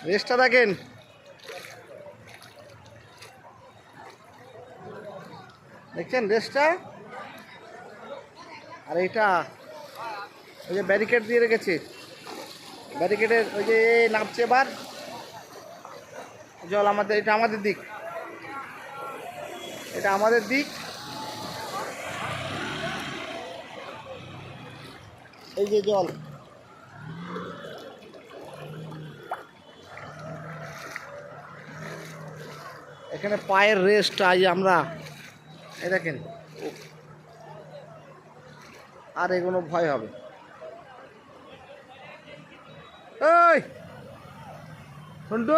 রেসটা দেখেন, দেখছেন রেসটা। আর এটা ওই যে ব্যারিকেড দিয়ে রেখেছে, ব্যারিকেডের ওই যে নামছে এবার জল আমাদের, এটা আমাদের দিক, এটা আমাদের দিক। এই যে জল, এখানে পায়ের রেস্ট। আজ আমরা এই দেখেন, আর এগুলো ভয় হবে। এই সন্টু